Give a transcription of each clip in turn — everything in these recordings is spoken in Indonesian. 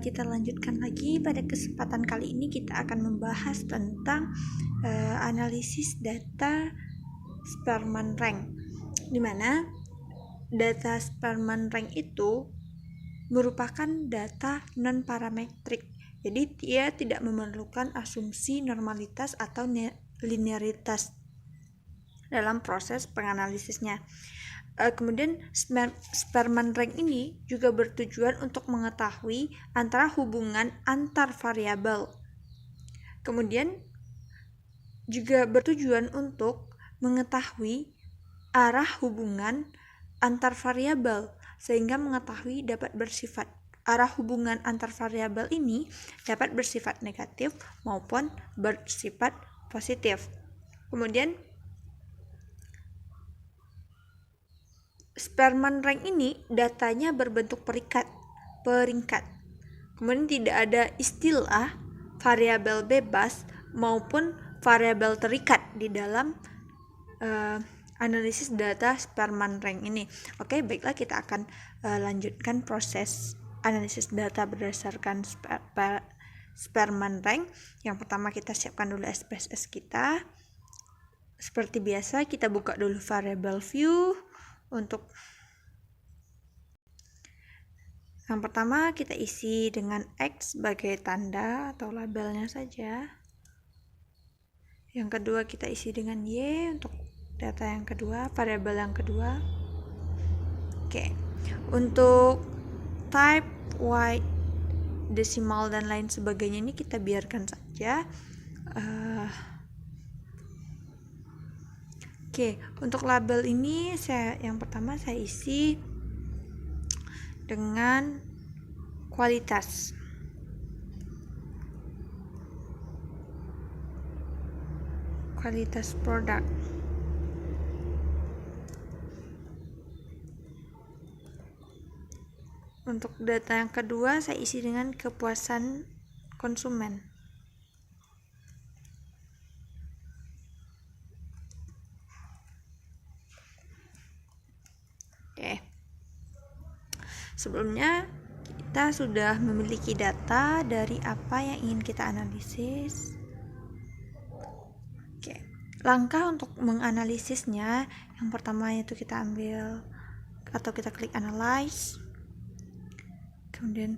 kita lanjutkan lagi. Pada kesempatan kali ini kita akan membahas tentang analisis data Spearman Rank, di mana data Spearman Rank itu merupakan data non-parametrik. Jadi dia tidak memerlukan asumsi normalitas atau linearitas dalam proses penganalisisnya. Kemudian Spearman Rank ini juga bertujuan untuk mengetahui antara hubungan antar variabel. Kemudian juga bertujuan untuk mengetahui arah hubungan antar variabel, sehingga mengetahui dapat bersifat arah hubungan antar variabel ini dapat bersifat negatif maupun bersifat positif. Kemudian Spearman Rank ini datanya berbentuk peringkat. Kemudian tidak ada istilah variabel bebas maupun variabel terikat di dalam analisis data Spearman Rank ini. Oke, baiklah, kita akan lanjutkan proses analisis data berdasarkan Spearman Rank. Yang pertama kita siapkan dulu SPSS kita. Seperti biasa kita buka dulu variable view. Untuk yang pertama kita isi dengan X sebagai tanda atau labelnya saja. Yang kedua kita isi dengan Y untuk data yang kedua, variabel yang kedua. Oke. Untuk type, white, decimal dan lain sebagainya ini kita biarkan saja. Oke, untuk label ini yang pertama saya isi dengan kualitas. Kualitas produk. Untuk data yang kedua saya isi dengan kepuasan konsumen. Oke. Sebelumnya kita sudah memiliki data dari apa yang ingin kita analisis. Oke. Langkah untuk menganalisisnya, yang pertama itu kita ambil atau kita klik analyze. Kemudian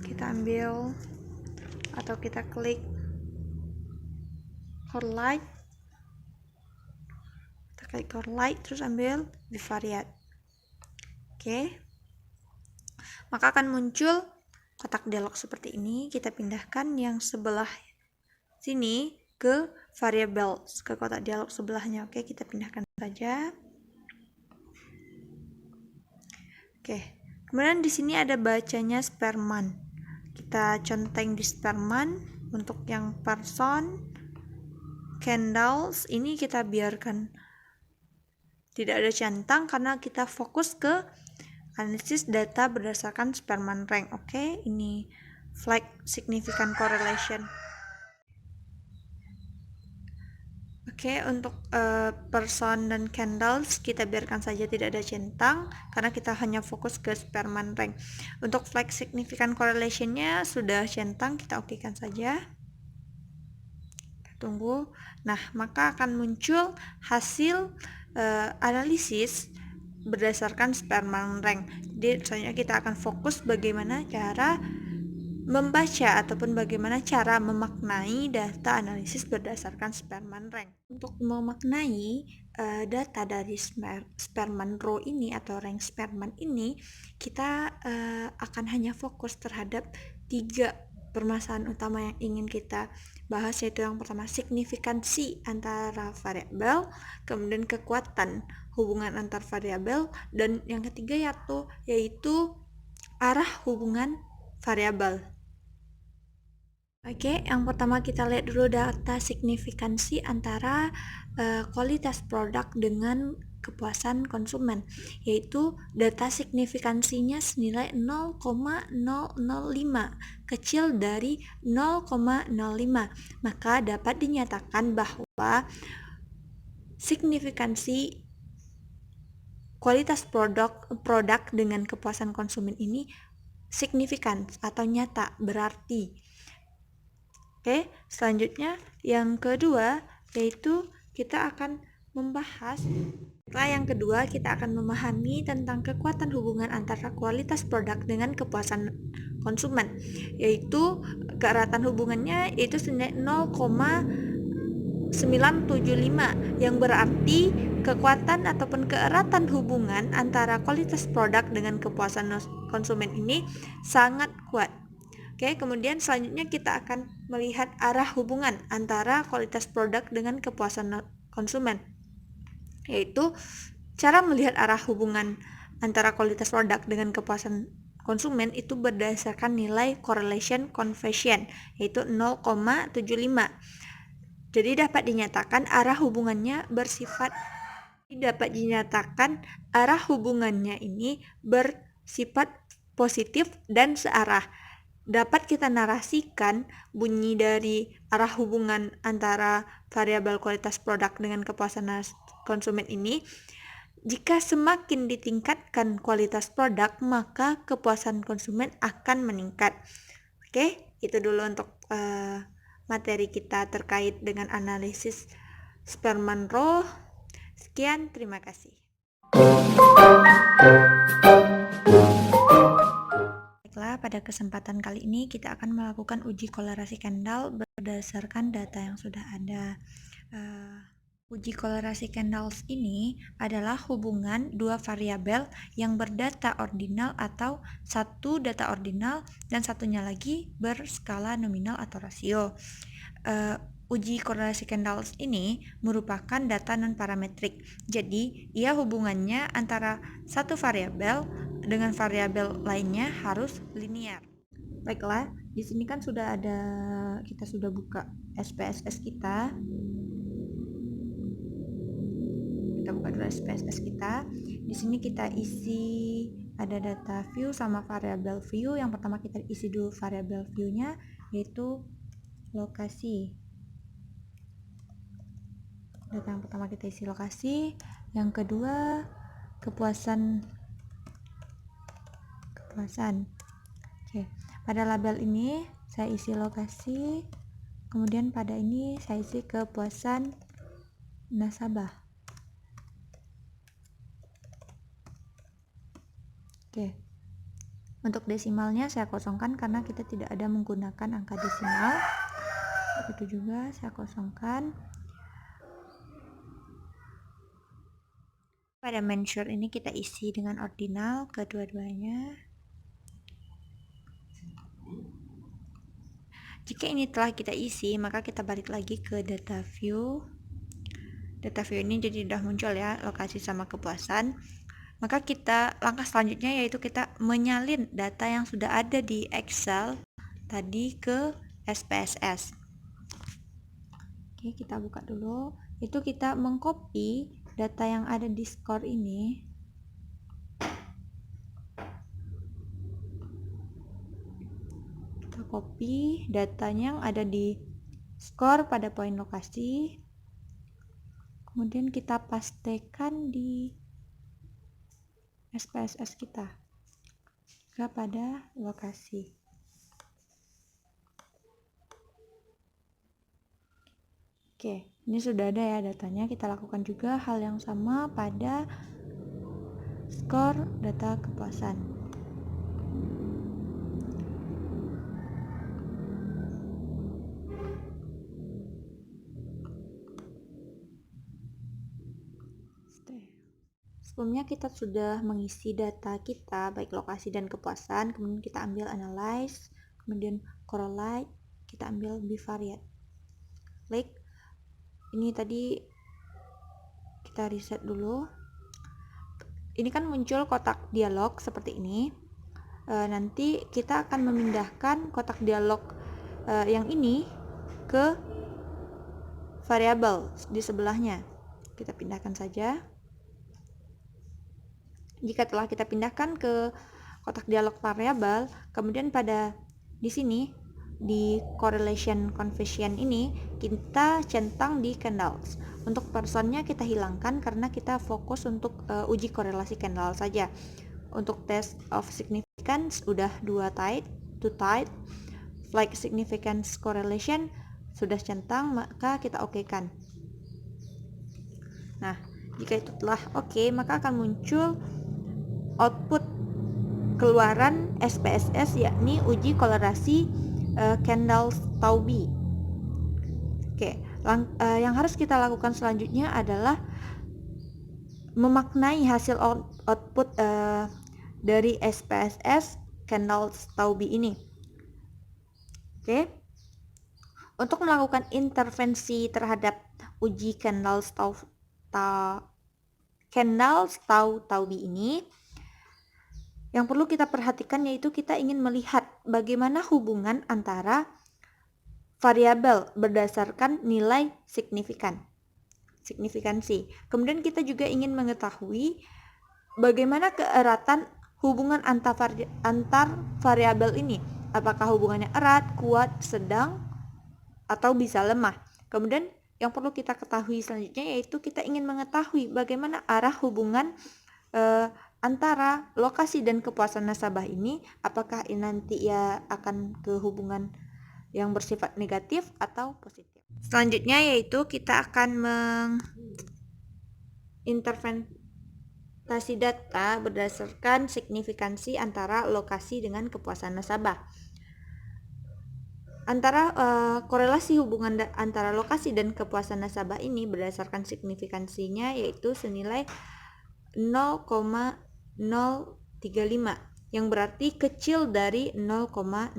kita ambil atau kita klik correlate. Klik correlate terus ambil bivariate. Oke. Maka akan muncul kotak dialog seperti ini. Kita pindahkan yang sebelah sini ke variable, ke kotak dialog sebelahnya. Oke, kita pindahkan saja. Oke. Kemudian di sini ada bacanya Spearman. Kita conteng di Spearman. Untuk yang person, candles ini kita biarkan tidak ada centang karena kita fokus ke analisis data berdasarkan Spearman Rank. Oke, ini flag significant correlation. Oke, untuk person dan candles kita biarkan saja tidak ada centang karena kita hanya fokus ke Spearman Rank. Untuk flag significant correlation-nya sudah centang, kita okekan saja. Tunggu. Nah, maka akan muncul hasil analisis berdasarkan Spearman Rank. Jadi selanjutnya kita akan fokus bagaimana cara membaca ataupun bagaimana cara memaknai data analisis berdasarkan Spearman Rank. Untuk memaknai data dari Spearman Row ini atau rank Spearman ini, kita akan hanya fokus terhadap 3 permasalahan utama yang ingin kita bahas, yaitu yang pertama signifikansi antara variabel, kemudian kekuatan hubungan antar variabel, dan yang ketiga yaitu arah hubungan variabel. Oke, yang pertama kita lihat dulu data signifikansi antara kualitas produk dengan kepuasan konsumen, yaitu data signifikansinya senilai 0,005, kecil dari 0,05, maka dapat dinyatakan bahwa signifikansi kualitas produk dengan kepuasan konsumen ini signifikan atau nyata, berarti. Oke, selanjutnya yang kedua yaitu kita akan membahas. Yang kedua, kita akan memahami tentang kekuatan hubungan antara kualitas produk dengan kepuasan konsumen, yaitu keeratan hubungannya yaitu 0,975, yang berarti kekuatan ataupun keeratan hubungan antara kualitas produk dengan kepuasan konsumen ini sangat kuat. Oke, kemudian selanjutnya kita akan melihat arah hubungan antara kualitas produk dengan kepuasan konsumen, yaitu cara melihat arah hubungan antara kualitas produk dengan kepuasan konsumen itu berdasarkan nilai correlation coefficient, yaitu 0,75. Jadi dapat dinyatakan arah hubungannya ini bersifat positif dan searah. Dapat kita narasikan bunyi dari arah hubungan antara variabel kualitas produk dengan kepuasan konsumen ini. Jika semakin ditingkatkan kualitas produk, maka kepuasan konsumen akan meningkat. Oke, itu dulu untuk materi kita terkait dengan analisis Sperman-Rowe. Sekian, terima kasih. Baiklah, pada kesempatan kali ini kita akan melakukan uji kolerasi Kendall berdasarkan data yang sudah ada. Uji kolerasi Kendall ini adalah hubungan dua variabel yang berdata ordinal atau satu data ordinal dan satunya lagi berskala nominal atau rasio. Uji kolerasi Kendall ini merupakan data non-parametrik. Jadi, ia hubungannya antara satu variabel dengan variabel lainnya harus linear. Baiklah, di sini kan kita sudah buka SPSS kita. Kita buka dulu SPSS kita. Di sini kita isi ada data view sama variabel view. Yang pertama kita isi dulu variabel view-nya, yaitu lokasi. Data yang pertama kita isi lokasi, yang kedua kepuasan. Oke, pada label ini saya isi lokasi, kemudian pada ini saya isi kepuasan nasabah. Oke, untuk desimalnya saya kosongkan karena kita tidak ada menggunakan angka desimal. Begitu juga saya kosongkan. Pada measure ini kita isi dengan ordinal kedua-duanya. Jika ini telah kita isi, maka kita balik lagi ke data view. Data view ini jadi sudah muncul ya, lokasi sama kepuasan. Maka langkah selanjutnya yaitu kita menyalin data yang sudah ada di Excel tadi ke SPSS. Oke, kita buka dulu. Itu kita mengcopy data yang ada di skor ini. Kita copy datanya yang ada di skor pada poin lokasi. Kemudian kita pastekan di SPSS kita pada lokasi. Oke, ini sudah ada ya datanya. Kita lakukan juga hal yang sama pada skor data kepuasan. Sebelumnya kita sudah mengisi data kita baik lokasi dan kepuasan, kemudian kita ambil analyze, kemudian correlate, kita ambil bivariate. Klik. Ini tadi kita reset dulu. Ini kan muncul kotak dialog seperti ini. Nanti kita akan memindahkan kotak dialog yang ini ke variabel di sebelahnya. Kita pindahkan saja. Jika telah kita pindahkan ke kotak dialog variabel, kemudian pada di sini di correlation coefficient ini kita centang di Kendall's. Untuk personnya kita hilangkan karena kita fokus untuk uji korelasi Kendall saja. Untuk test of significance udah 2 type, like significance correlation sudah centang, maka kita okekan. Nah, jika itu telah oke, maka akan muncul output keluaran SPSS, yakni uji korelasi Kendall-Taubi. Oke, yang harus kita lakukan selanjutnya adalah memaknai hasil output dari SPSS Kendall-Taubi ini. Oke, untuk melakukan intervensi terhadap uji Kendall-Taubi ini, yang perlu kita perhatikan yaitu kita ingin melihat bagaimana hubungan antara variabel berdasarkan nilai signifikansi. Kemudian kita juga ingin mengetahui bagaimana keeratan hubungan antar variabel ini. Apakah hubungannya erat, kuat, sedang, atau bisa lemah. Kemudian yang perlu kita ketahui selanjutnya yaitu kita ingin mengetahui bagaimana arah hubungan antara lokasi dan kepuasan nasabah ini. Apakah ini nanti ya akan ke hubungan yang bersifat negatif atau positif. Selanjutnya yaitu kita akan menginterpretasi data berdasarkan signifikansi antara lokasi dengan kepuasan nasabah. Korelasi hubungan antara lokasi dan kepuasan nasabah ini berdasarkan signifikansinya yaitu senilai 0,035 yang berarti kecil dari 0,05.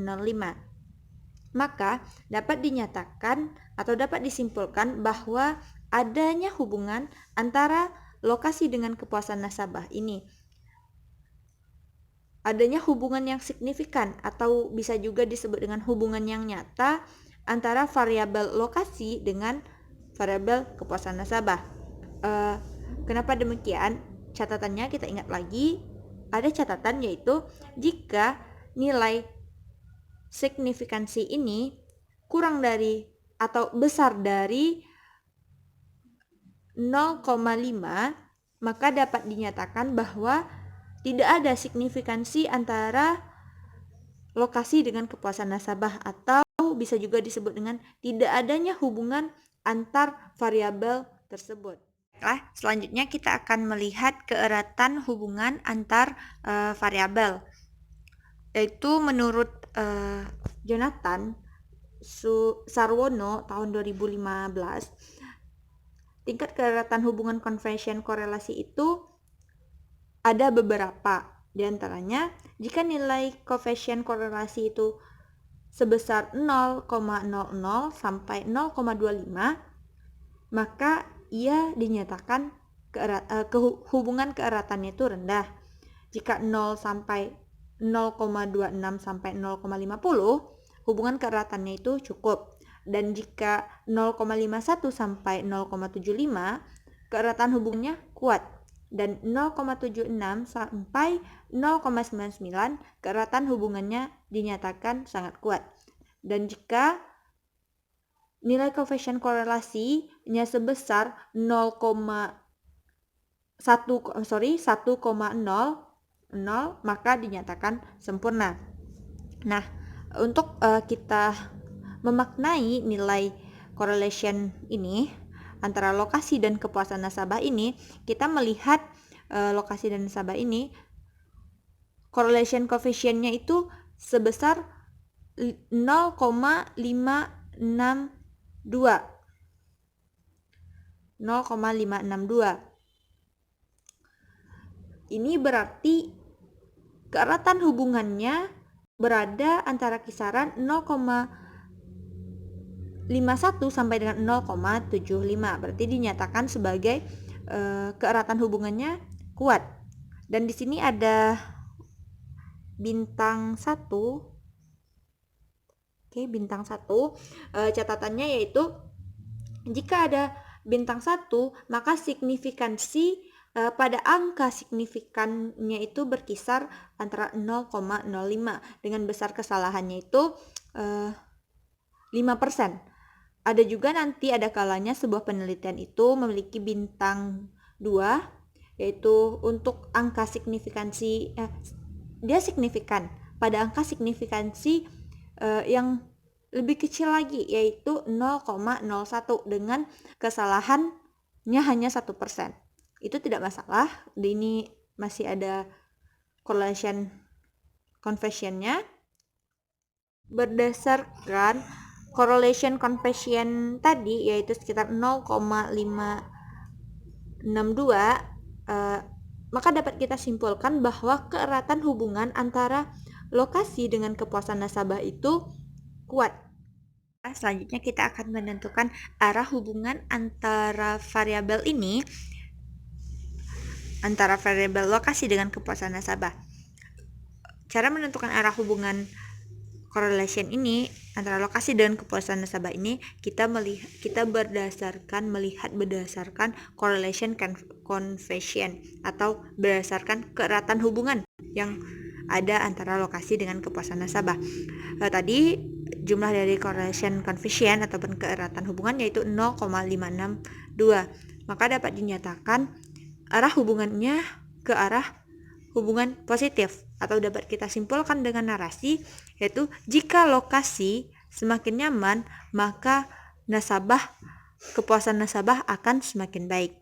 Maka dapat dinyatakan atau dapat disimpulkan bahwa adanya hubungan antara lokasi dengan kepuasan nasabah ini. Adanya hubungan yang signifikan atau bisa juga disebut dengan hubungan yang nyata antara variabel lokasi dengan variabel kepuasan nasabah. Kenapa demikian? Catatannya kita ingat lagi, ada catatan yaitu jika nilai signifikansi ini kurang dari atau besar dari 0,5, maka dapat dinyatakan bahwa tidak ada signifikansi antara lokasi dengan kepuasan nasabah, atau bisa juga disebut dengan tidak adanya hubungan antar variabel tersebut. Selanjutnya kita akan melihat keeratan hubungan antar variabel, yaitu menurut Jonathan Sarwono tahun 2015, tingkat keeratan hubungan conversion korelasi itu ada beberapa. Di antaranya, jika nilai koefisien korelasi itu sebesar 0,00 sampai 0,25, maka ia dinyatakan hubungan keeratannya itu rendah. Jika 0 sampai 0,26 sampai 0,50, hubungan keeratannya itu cukup. Dan jika 0,51 sampai 0,75, keeratan hubungannya kuat. Dan 0,76 sampai 0,99, keeratan hubungannya dinyatakan sangat kuat. Dan jika nilai koefisien korelasinya sebesar 1,00, maka dinyatakan sempurna. Nah, untuk kita memaknai nilai correlation ini antara lokasi dan kepuasan nasabah ini, kita melihat lokasi dan nasabah ini correlation coefficientnya itu sebesar 0,562. Ini berarti keeratan hubungannya berada antara kisaran 0,51 sampai dengan 0,75. Berarti dinyatakan sebagai keeratan hubungannya kuat. Dan di sini ada bintang 1. Oke, bintang 1. Catatannya yaitu jika ada bintang 1, maka signifikansi pada angka signifikannya itu berkisar antara 0,05 dengan besar kesalahannya itu 5%. Ada juga nanti ada kalanya sebuah penelitian itu memiliki bintang 2, yaitu untuk angka signifikansi dia signifikan pada angka signifikansi yang lebih kecil lagi, yaitu 0,01 dengan kesalahannya hanya 1%. Itu tidak masalah, ini masih ada correlation coefficient-nya. Berdasarkan correlation coefficient tadi, yaitu sekitar 0,562, maka dapat kita simpulkan bahwa keeratan hubungan antara lokasi dengan kepuasan nasabah itu kuat. Selanjutnya kita akan menentukan arah hubungan antara variabel ini, antara variabel lokasi dengan kepuasan nasabah. Cara menentukan arah hubungan correlation ini antara lokasi dan kepuasan nasabah ini kita melihat berdasarkan correlation coefficient atau berdasarkan keeratan hubungan yang ada antara lokasi dengan kepuasan nasabah. Tadi jumlah dari correlation coefficient ataupun keeratan hubungan yaitu 0,562. Maka dapat dinyatakan arah hubungannya ke arah hubungan positif, atau dapat kita simpulkan dengan narasi, yaitu jika lokasi semakin nyaman, maka kepuasan nasabah akan semakin baik.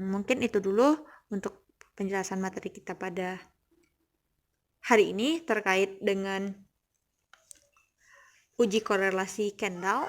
Mungkin itu dulu untuk penjelasan materi kita pada hari ini terkait dengan uji korelasi Kendall.